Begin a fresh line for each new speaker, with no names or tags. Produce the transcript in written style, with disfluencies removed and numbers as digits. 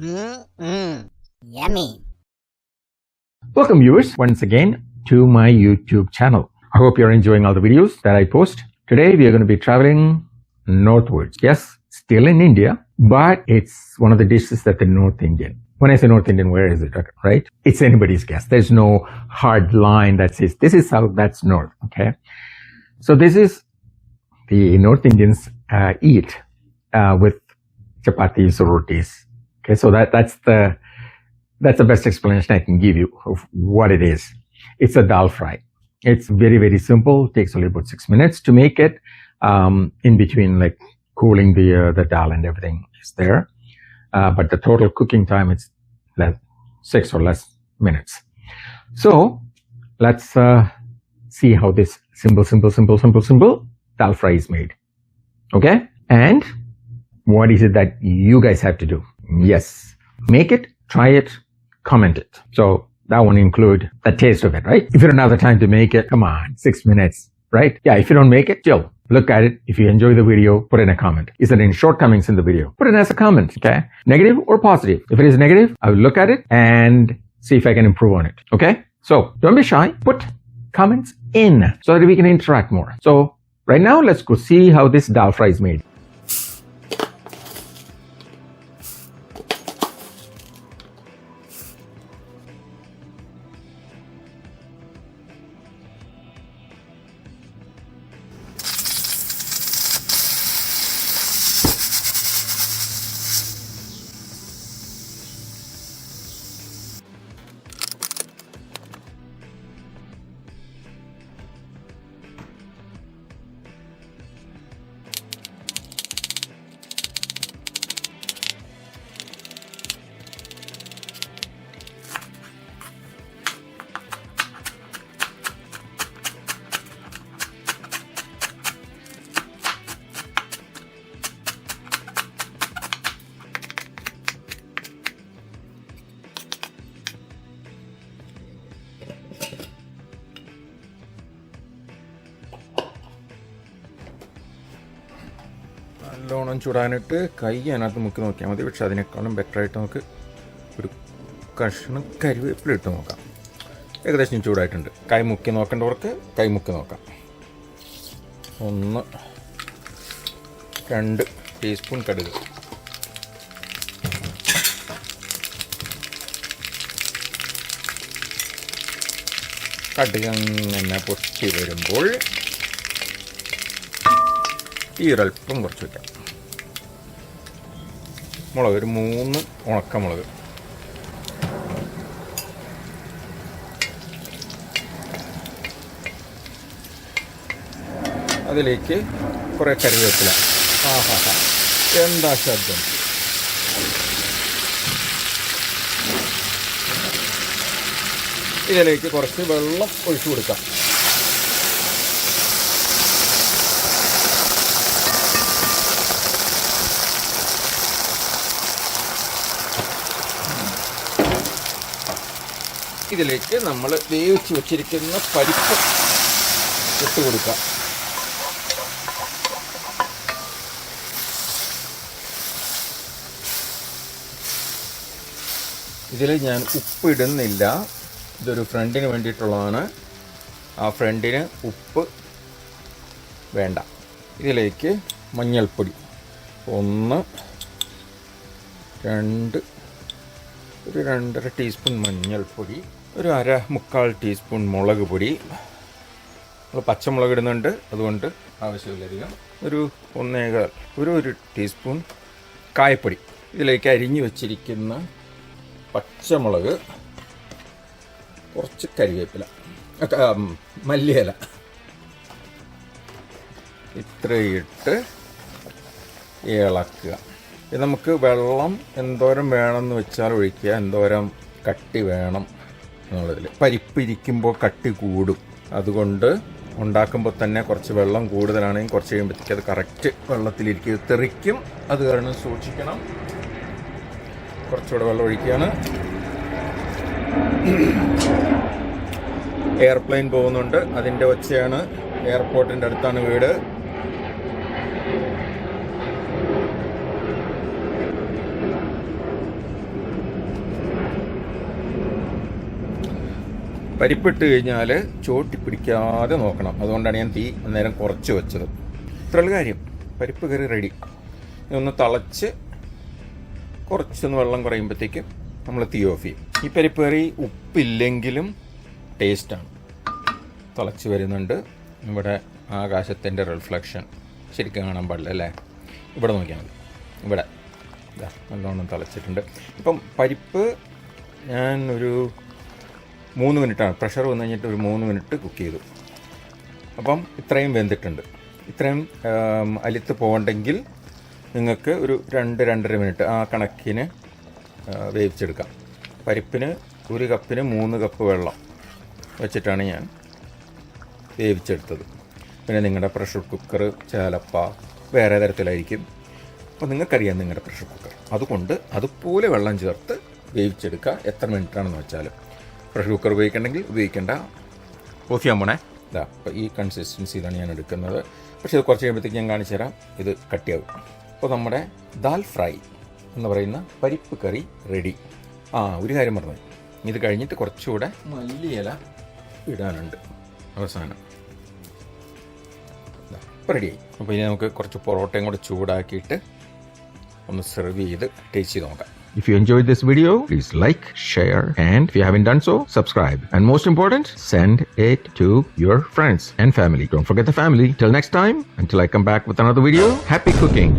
Yummy.
Welcome viewers once again to my YouTube channel. I hope you're enjoying all the videos that I post. Today we are going to be traveling northwards. Yes, still in India, but it's one of the dishes that the North Indian. When I say North Indian, where is it, right? It's anybody's guess. There's no hard line that says this is south, that's north, okay? So this is the North Indians eat with chapatis or rotis. Okay, so that's the best explanation I can give you of what it is. It's a dal fry. It's very, very simple. It takes only about 6 minutes to make it. In between, like cooling the dal and everything is there. But the total cooking time is 6 or less minutes. So let's see how this simple dal fry is made. Okay? And what is it that you guys have to do? Yes, make it, try it, comment it. So that won't include the taste of it, right? If you don't have the time to make it, come on, 6 minutes, right? Yeah, if you don't make it, chill. Look at it. If you enjoy the video, put in a comment. Is there any shortcomings in the video? Put it as a comment, okay? Negative or positive? If it is negative, I will look at it and see if I can improve on it, okay? So don't be shy. Put comments in so that we can interact more. So right now, let's go see how this dal fry is made. നല്ലോണം ചൂടാനായിട്ട് കൈ അതിനകത്ത് മുക്കി നോക്കിയാൽ മതി. പക്ഷെ അതിനേക്കാളും ബെറ്ററായിട്ട് നമുക്ക് ഒരു കഷ്ണം കരിവേപ്പില ഇട്ട് നോക്കാം. ഏകദേശം ചൂടായിട്ടുണ്ട്. കൈ മുക്കി നോക്കേണ്ടവർക്ക് കൈ മുക്കി നോക്കാം. 1-2 ടീസ്പൂൺ കടുക്, കടുക് അങ്ങനെ പൊട്ടി വരുമ്പോൾ ഈരൽപ്പം കുറച്ച് വയ്ക്കാം. മുളക് ഒരു 3 ഉണക്കമുളക്, അതിലേക്ക് കുറേ കറിവേപ്പില. എന്താ ശബ്ദം! ഇതിലേക്ക് കുറച്ച് വെള്ളം ഒഴിച്ചു കൊടുക്കാം. ഇതിലേക്ക് നമ്മൾ വേവിച്ച് വച്ചിരിക്കുന്ന പരിപ്പ് ഇട്ട് കൊടുക്കാം. ഇതിൽ ഞാൻ ഉപ്പ് ഇടുന്നില്ല. ഇതൊരു ഫ്രണ്ടിന് വേണ്ടിയിട്ടുള്ളതാണ്. ആ ഫ്രണ്ടിന് ഉപ്പ് വേണ്ട. ഇതിലേക്ക് മഞ്ഞൾപ്പൊടി 1, 2, ഒരു 2.5 ടീസ്പൂൺ മഞ്ഞൾപ്പൊടി, ഒരു 1/4 ടീസ്പൂൺ മുളക് പൊടി. നമ്മൾ പച്ചമുളക് ഇടുന്നുണ്ട്, അതുകൊണ്ട് ആവശ്യമില്ലധികം. ഒരു 1 ടീസ്പൂൺ കായപ്പൊടി. ഇതിലേക്ക് അരിഞ്ഞു വച്ചിരിക്കുന്ന പച്ചമുളക്, കുറച്ച് കരിവേപ്പില, മല്ലിയില, ഇത്രയിട്ട് ഇളക്കുക. ഇത് നമുക്ക് വെള്ളം എന്തോരം വേണമെന്ന് വെച്ചാൽ ഒഴിക്കുക, എന്തോരം കട്ടി വേണം എന്നുള്ളതിൽ. പരിപ്പ് ഇരിക്കുമ്പോൾ കട്ടി കൂടും, അതുകൊണ്ട് ഉണ്ടാക്കുമ്പോൾ തന്നെ കുറച്ച് വെള്ളം കൂടുതലാണെങ്കിൽ കുറച്ച് കഴിയുമ്പോഴത്തേക്ക് അത് കറക്റ്റ് വെള്ളത്തിലിരിക്കും, തെറിക്കും. അത് കാരണം സൂക്ഷിക്കണം. കുറച്ചുകൂടെ വെള്ളം ഒഴിക്കുകയാണ്. എയർപ്ലെയിൻ പോകുന്നുണ്ട്, അതിൻ്റെ ഒച്ചയാണ്. എയർപോർട്ടിൻ്റെ അടുത്താണ് വീട്. പരിപ്പിട്ട് കഴിഞ്ഞാൽ ചോട്ടി പിടിക്കാതെ നോക്കണം. അതുകൊണ്ടാണ് ഞാൻ തീ അന്നേരം കുറച്ച് വെച്ചത്. ഇത്രയുള്ള കാര്യം. പരിപ്പ് കറി റെഡി. ഒന്ന് തിളച്ച് കുറച്ചൊന്ന് വെള്ളം കുറയുമ്പോഴത്തേക്കും നമ്മൾ തീ ഓഫ് ചെയ്യും. ഈ പരിപ്പ് കറി ഉപ്പില്ലെങ്കിലും ടേസ്റ്റാണ്. തിളച്ച് വരുന്നുണ്ട്. ഇവിടെ ആകാശത്തിൻ്റെ റിഫ്ലക്ഷൻ ശരിക്കും കാണാൻ പാടില്ല അല്ലേ? ഇവിടെ നോക്കിയാൽ മതി. ഇവിടെ നല്ലോണം തിളച്ചിട്ടുണ്ട്. ഇപ്പം പരിപ്പ് ഞാൻ ഒരു 3 മിനിറ്റാണ് പ്രഷർ വന്നു കഴിഞ്ഞിട്ട് ഒരു 3 മിനിറ്റ് കുക്ക് ചെയ്തു. അപ്പം ഇത്രയും വെന്തിട്ടുണ്ട്. ഇത്രയും അലിത്ത് പോകണ്ടെങ്കിൽ നിങ്ങൾക്ക് ഒരു 2-2.5 മിനിറ്റ് ആ കണക്കിന് വേവിച്ചെടുക്കാം. പരിപ്പിന് 1 കപ്പിന് 3 കപ്പ് വെള്ളം വെച്ചിട്ടാണ് ഞാൻ വേവിച്ചെടുത്തത്. പിന്നെ നിങ്ങളുടെ പ്രഷർ കുക്കർ ചിലപ്പോൾ വേറെ തരത്തിലായിരിക്കും. അപ്പോൾ നിങ്ങൾക്കറിയാം നിങ്ങളുടെ പ്രഷർ കുക്കർ. അതുകൊണ്ട് അതുപോലെ വെള്ളം ചേർത്ത് വേവിച്ചെടുക്കുക. എത്ര മിനിറ്റാണെന്ന് വെച്ചാൽ. പ്രഷർ കുക്കർ ഉപയോഗിക്കണമെങ്കിൽ ഉപയോഗിക്കേണ്ട. ഓഫ് ചെയ്യാൻ പോണേ. ഇതാ അപ്പോൾ ഈ കൺസിസ്റ്റൻസിയിലാണ് ഞാൻ എടുക്കുന്നത്. പക്ഷേ ഇത് കുറച്ച് കഴിയുമ്പോഴത്തേക്ക് ഞാൻ കാണിച്ചു തരാം. ഇത് കട്ടിയാവും. അപ്പോൾ നമ്മുടെ ദാൽ ഫ്രൈ എന്ന് പറയുന്ന പരിപ്പ് കറി റെഡി. ഒരു കാര്യം പറഞ്ഞു, ഇത് കഴിഞ്ഞിട്ട് കുറച്ചുകൂടെ മല്ലിയില ഇടാനുണ്ട് അവസാനം. ഇപ്പോൾ റെഡിയായി. അപ്പോൾ ഇനി നമുക്ക് കുറച്ച് പൊറോട്ടയും കൂടെ ചൂടാക്കിയിട്ട് ഒന്ന് സെർവ് ചെയ്ത് ടേസ്റ്റ് ചെയ്ത് നോക്കാം. If you enjoyed this video, please like, share, and if you haven't done so, subscribe. And most important, send it to your friends and family. Don't forget the family. Till next time, until I come back with another video, happy cooking.